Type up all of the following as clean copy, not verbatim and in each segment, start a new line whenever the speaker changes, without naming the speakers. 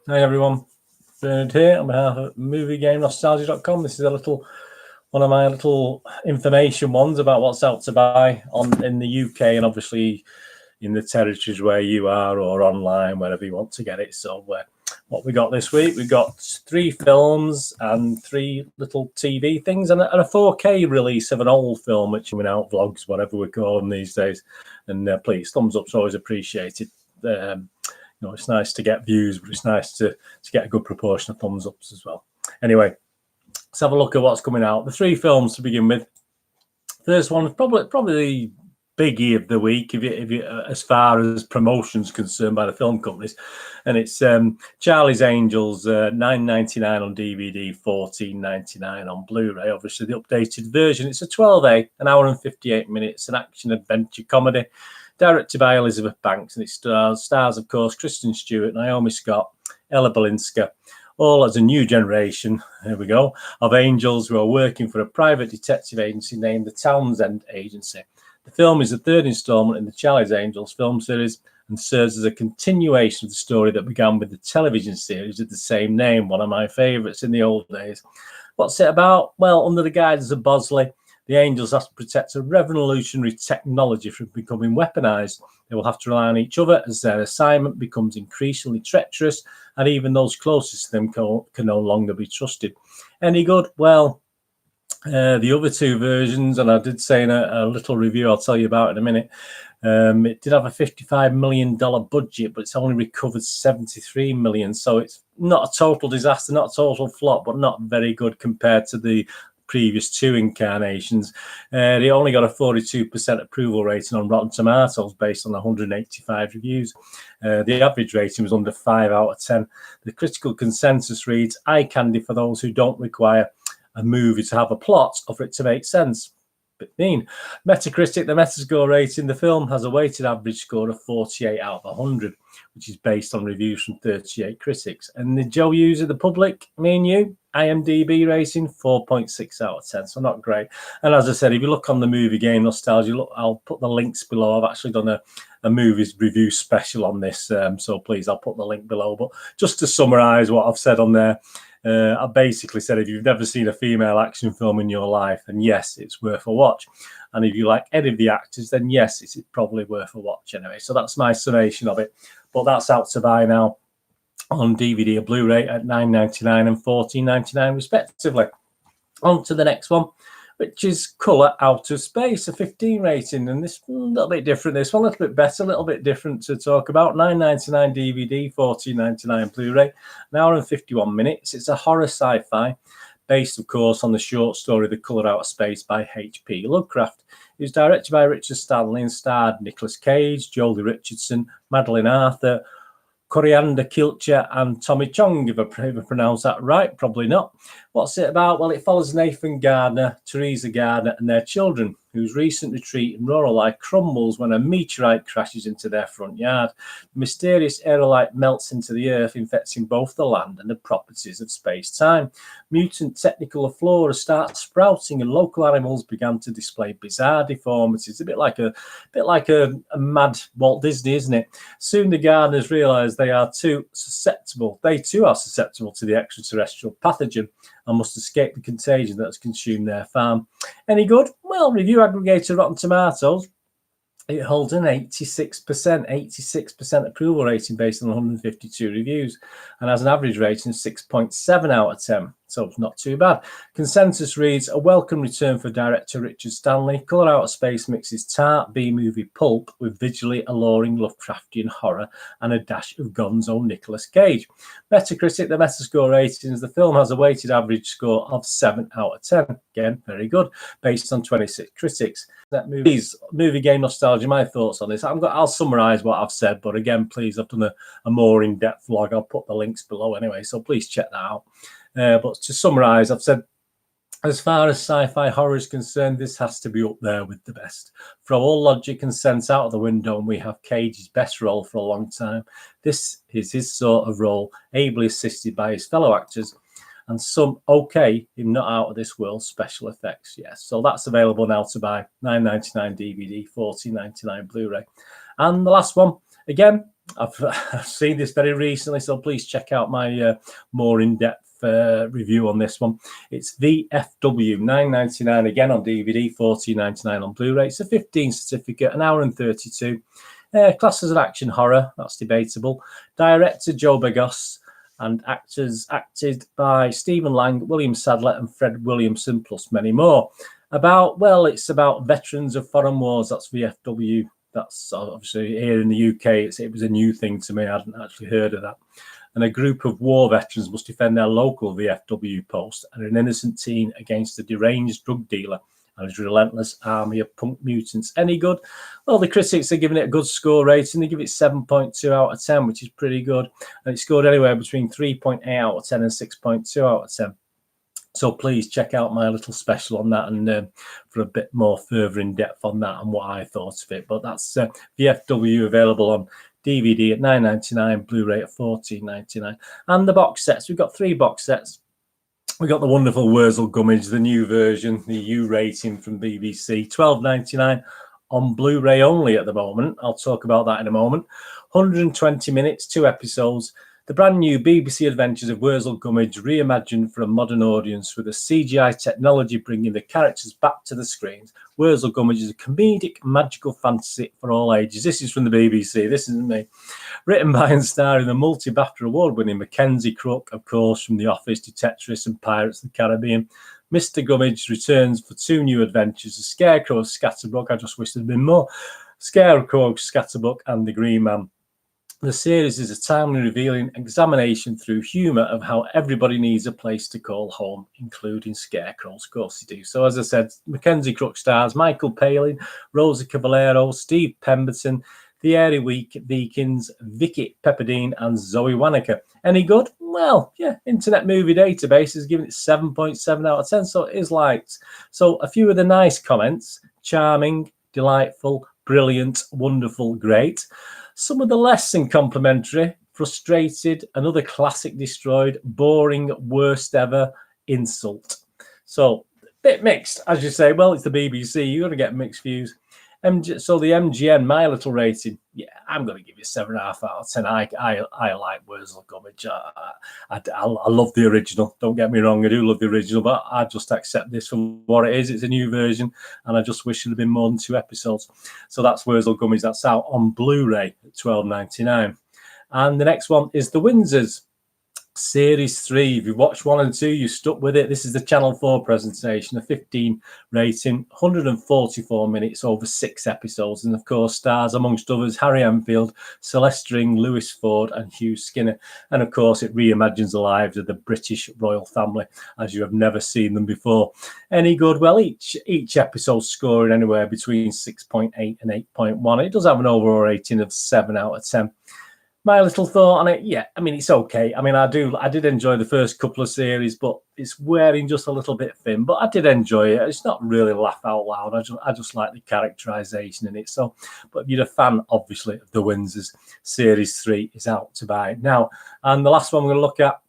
Hi everyone, Bernard here on behalf of MovieGameNostalgia.com. This is one of my little information ones about what's out to buy in the UK and obviously in the territories where you are or online, wherever you want to get it. So what we got this week, we got 3 films and 3 little TV things and a 4K release of an old film, which coming out, vlogs, whatever we call them these days. And please, thumbs up's always appreciated. It's nice to get views, but it's nice to get a good proportion of thumbs ups as well. Anyway, let's have a look at what's coming out. The 3 films to begin with. First one is probably biggie of the week, if you as far as promotions concerned by the film companies, and it's Charlie's Angels, $9.99 on DVD, $14.99 on Blu-ray. Obviously, the updated version. It's a 12A, an hour and 58 minutes, an action adventure comedy. Directed by Elizabeth Banks, and it stars, of course, Kristen Stewart, Naomi Scott, Ella Balinska, all as a new generation, here we go, of angels who are working for a private detective agency named the Townsend Agency. The film is the 3rd installment in the Charlie's Angels film series and serves as a continuation of the story that began with the television series of the same name, one of my favourites in the old days. What's it about? Well, under the guidance of Bosley, the Angels have to protect a revolutionary technology from becoming weaponized. They will have to rely on each other as their assignment becomes increasingly treacherous, and even those closest to them can no longer be trusted. Any good? Well, the other 2 versions, and I did say in a little review I'll tell you about in a minute, it did have a $55 million budget, but it's only recovered $73 million. So it's not a total disaster, not a total flop, but not very good compared to the previous 2 incarnations. They only got a 42% approval rating on Rotten Tomatoes based on 185 reviews. The average rating was under 5 out of 10. The critical consensus reads, eye candy for those who don't require a movie to have a plot or for it to make sense. Bit mean. Metacritic, the Metascore rating, the film has a weighted average score of 48 out of 100, which is based on reviews from 38 critics. And the Joe user, the public, me and you, IMDb rating 4.6 out of 10, so not great. And as I said, if you look on the Movie Game Nostalgia, look, I'll put the links below. I've actually done a movies review special on this, so please, I'll put the link below. But just to summarize what I've said on there, I basically said if you've never seen a female action film in your life, then yes, it's worth a watch. And if you like any of the actors, then yes, it's probably worth a watch anyway. So that's my summation of it. But that's out to buy now on DVD or Blu-ray at $9.99 and $14.99 respectively. On to the next one, which is Colour Outer Space, a 15 rating, and this a little bit different. This one a little bit better, a little bit different to talk about. $9.99 DVD, $14.99 Blu-ray, an hour and 51 minutes. It's a horror sci-fi based, of course, on the short story The Colour Outer Space by H.P. Lovecraft. It was directed by Richard Stanley and starred Nicolas Cage, Jolie Richardson, Madeleine Arthur, Coriander Kilcher and Tommy Chong, if I pronounce that right, probably not. What's it about? Well, it follows Nathan Gardner, Teresa Gardner and their children, whose recent retreat in rural life crumbles when a meteorite crashes into their front yard. The mysterious aerolite melts into the earth, infecting both the land and the properties of space-time. Mutant technical flora starts sprouting and local animals began to display bizarre deformities. A bit like a mad Walt Disney, isn't it? Soon the Gardners realise they too are susceptible to the extraterrestrial pathogen and must escape the contagion that has consumed their farm. Any good? Well, review aggregator Rotten Tomatoes, it holds an 86% approval rating based on 152 reviews and has an average rating of 6.7 out of 10. So it's not too bad. Consensus reads, a welcome return for director Richard Stanley. Colour Outer Space mixes tart B-movie pulp with visually alluring Lovecraftian horror and a dash of gonzo Nicolas Cage. Metacritic, the Metascore ratings, the film has a weighted average score of 7 out of 10. Again, very good, based on 26 critics. That movie game nostalgia, my thoughts on this. I'll summarise what I've said, but again, please, I've done a more in-depth vlog. I'll put the links below anyway, so please check that out. But to summarise, I've said, as far as sci-fi horror is concerned, this has to be up there with the best. Throw all logic and sense out of the window, and we have Cage's best role for a long time. This is his sort of role, ably assisted by his fellow actors, and some okay, if not out of this world, special effects. Yes, so that's available now to buy. $9.99 DVD, $14.99 Blu-ray. And the last one, again, I've seen this very recently, so please check out my more in-depth review on this one. It's VFW, $9.99 again on DVD, $14.99 on Blu-ray. It's a 15 certificate, an hour and 32. Class as an action horror, that's debatable. Director Joe Begos, and actors acted by Stephen Lang, William Sadler, and Fred Williamson, plus many more. It's about veterans of foreign wars. That's VFW. That's obviously here in the UK. It was a new thing to me. I hadn't actually heard of that. And a group of war veterans must defend their local VFW post and an innocent teen against a deranged drug dealer and his relentless army of punk mutants. Any good? Well, the critics are giving it a good score rating. They give it 7.2 out of 10, which is pretty good. And it scored anywhere between 3.8 out of 10 and 6.2 out of 10. So please check out my little special on that and for a bit more further in depth on that and what I thought of it. But that's VFW available on DVD at $9.99, Blu-ray at $14.99. And the box sets, we've got 3 box sets. We got the wonderful Worzel Gummidge, the new version, the U rating from BBC, $12.99 on Blu-ray only at the moment. I'll talk about that in a moment. 120 minutes, 2 episodes. The brand new BBC Adventures of Worzel Gummidge reimagined for a modern audience with a CGI technology bringing the characters back to the screens. Worzel Gummidge is a comedic, magical fantasy for all ages. This is from the BBC. This isn't me. Written by and starring the multi-BAFTA award-winning MacKenzie, Crook, of course, from The Office, Detectorists and Pirates of the Caribbean. Mr. Gummidge returns for 2 new adventures, The Scarecrow, Scatterbuck. I just wish there'd been more. Scarecrow, Scatterbuck and the Green Man. The series is a timely, revealing examination through humour of how everybody needs a place to call home, including scarecrows. Of course they do. So, as I said, MacKenzie Crook stars Michael Palin, Rosie Cavaliero, Steve Pemberton, Thierry Wickens, Vicki, Pepperdine, and Zoe Wanaker. Any good? Well, yeah, Internet Movie Database is giving it 7.7 out of 10, so it is liked. So, a few of the nice comments: charming, delightful, brilliant, wonderful, great. Some of the less than complimentary: frustrated, another classic destroyed, boring, worst ever, insult. So, bit mixed, as you say. Well, it's the BBC. You're going to get mixed views. So the MGN, my little rating, yeah, I'm going to give you 7.5 out of 10. I like Worzel Gummidge. I love the original. Don't get me wrong, I do love the original, but I just accept this for what it is. It's a new version, and I just wish it had been more than 2 episodes. So that's Worzel Gummidge. That's out on Blu-ray at $12.99. And the next one is The Windsors. Series 3. If you watched 1 and 2, you stuck with it. This is the Channel 4 presentation, a 15 rating, 144 minutes over 6 episodes, and of course stars amongst others Harry Enfield, Celeste, Dring, Lewis Ford, and Hugh Skinner. And of course it reimagines the lives of the British royal family as you have never seen them before. Any good? Well, each episode scoring anywhere between 6.8 and 8.1. It does have an overall rating of 7 out of 10. My little thought on it, yeah, I mean, it's okay. I mean, I did enjoy the first couple of series, but it's wearing just a little bit thin. But I did enjoy it. It's not really laugh out loud. I just like the characterization in it. So, but if you're a fan, obviously, of The Windsors, Series 3 is out to buy now. And the last one we're going to look at,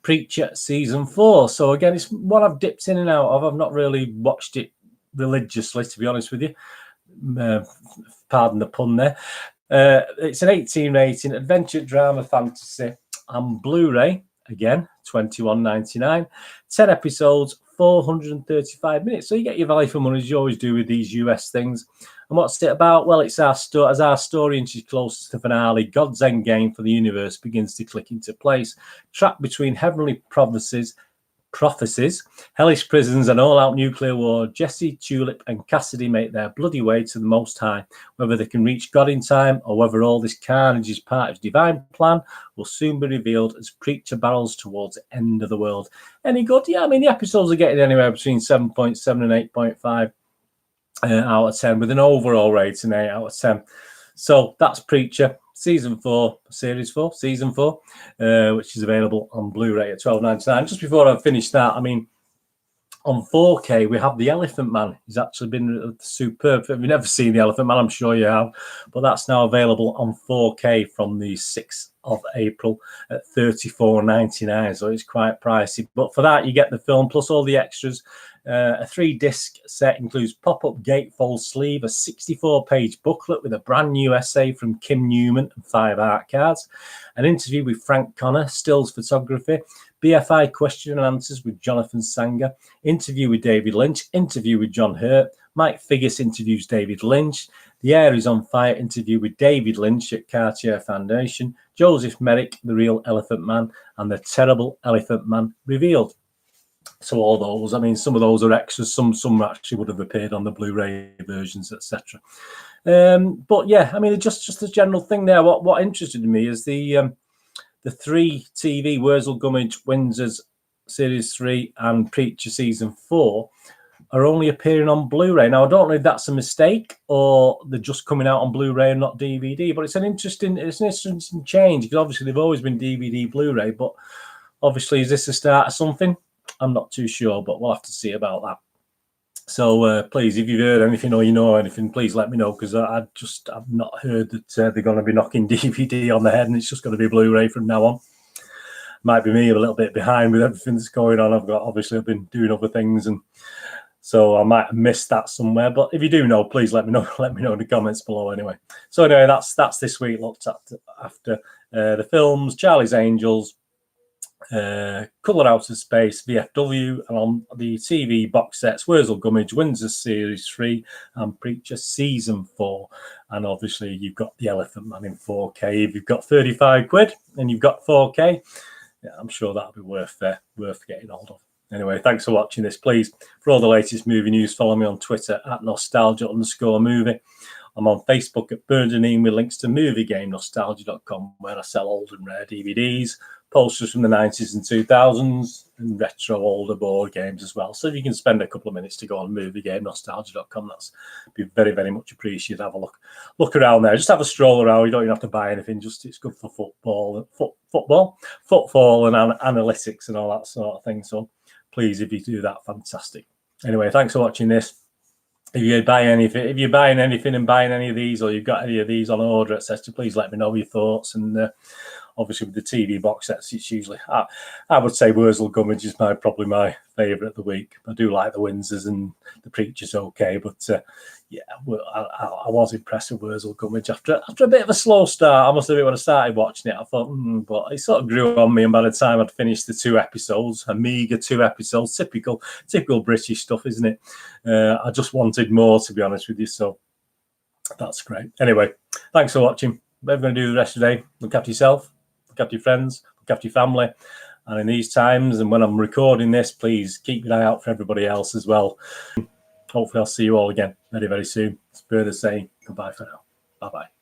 Preacher Season 4. So again, it's one I've dipped in and out of. I've not really watched it religiously, to be honest with you. Pardon the pun there. It's an 18 rating, adventure, drama, fantasy, and Blu-ray, again, $21.99. 10 episodes, 435 minutes. So you get your value for money, as you always do with these US things. And what's it about? Well, it's as our story inches closest to the finale, God's end game for the universe begins to click into place. Trapped between heavenly prophecies, hellish prisons, and all-out nuclear war, Jesse, Tulip, and Cassidy make their bloody way to the Most High. Whether they can reach God in time or whether all this carnage is part of his divine plan will soon be revealed as Preacher barrels towards the end of the world. Any good? Yeah, I mean, the episodes are getting anywhere between 7.7 and 8.5 out of 10, with an overall rating 8 out of 10. So that's Preacher. Season 4, Series 4, Season 4, which is available on Blu-ray at $12.99. Just before I finish that, I mean, on 4K, we have The Elephant Man. He's actually been superb. If you've never seen The Elephant Man, I'm sure you have. But that's now available on 4K from the 6th of April at $34.99. So it's quite pricey. But for that, you get the film plus all the extras. A 3-disc set includes pop-up gatefold sleeve, a 64-page booklet with a brand new essay from Kim Newman and 5 art cards, an interview with Frank Connor, stills photography, BFI question and answers with Jonathan Sanger, interview with David Lynch, interview with John Hurt, Mike Figgis interviews David Lynch, The Air is on Fire interview with David Lynch at Cartier Foundation, Joseph Merrick, The Real Elephant Man, and The Terrible Elephant Man revealed. So all those, I mean, some of those are extras, some actually would have appeared on the Blu-ray versions, etc. But yeah, I mean, just the general thing there. What interested me is the 3 TV Worzel, Gummidge, Windsors Series 3 and Preacher Season 4 are only appearing on Blu-ray. Now, I don't know if that's a mistake or they're just coming out on Blu-ray and not DVD, but it's an interesting change, because obviously they've always been DVD, Blu-ray, but obviously is this the start of something? I'm not too sure, but we'll have to see about that. So please, if you've heard anything or you know anything, please let me know, because I've not heard that they're going to be knocking DVD on the head and it's just going to be Blu-ray from now on. Might be me a little bit behind with everything that's going on. I've been doing other things, and so I might have missed that somewhere. But if you do know, please let me know. Let me know in the comments below. Anyway, so anyway, that's this week looked at after the films: Charlie's Angels, Colour Out of Space, VFW, and on the TV box sets: Worzel, Gummidge, Windsors Series 3, and Preacher Season 4. And obviously, you've got The Elephant Man in 4K. If you've got 35 quid and you've got 4K, yeah, I'm sure that'll be worth getting hold of. Anyway, thanks for watching this. Please, for all the latest movie news, follow me on Twitter at nostalgia_movie. I'm on Facebook at Pemberton with links to moviegamenostalgia.com, where I sell old and rare DVDs, posters from the 90s and 2000s, and retro older board games as well. So if you can spend a couple of minutes to go on moviegamenostalgia.com, that's be very, very much appreciated. Have a look around there. Just have a stroll around. You don't even have to buy anything. Just it's good for football and analytics and all that sort of thing. So please, if you do that, fantastic. Anyway, thanks for watching this. If you're buying anything and buying any of these, or you've got any of these on order, etc., please let me know your thoughts. And obviously with the TV box sets, it's usually I would say Worzel, Gummidge is probably my favourite of the week. I do like the Windsors, and the Preacher's okay, but yeah, I was impressed with Worzel, Gummidge after a bit of a slow start. I must admit, when I started watching it, I thought, but it sort of grew on me, and by the time I'd finished the 2 episodes, a meagre 2 episodes, typical British stuff, isn't it? I just wanted more, to be honest with you. So that's great. Anyway, thanks for watching. What we're going to do the rest of the day: look after yourself, look after your friends, look after your family. And in these times, and when I'm recording this, please keep an eye out for everybody else as well. Hopefully I'll see you all again very, very soon. It's Bird saying goodbye for now. Bye-bye.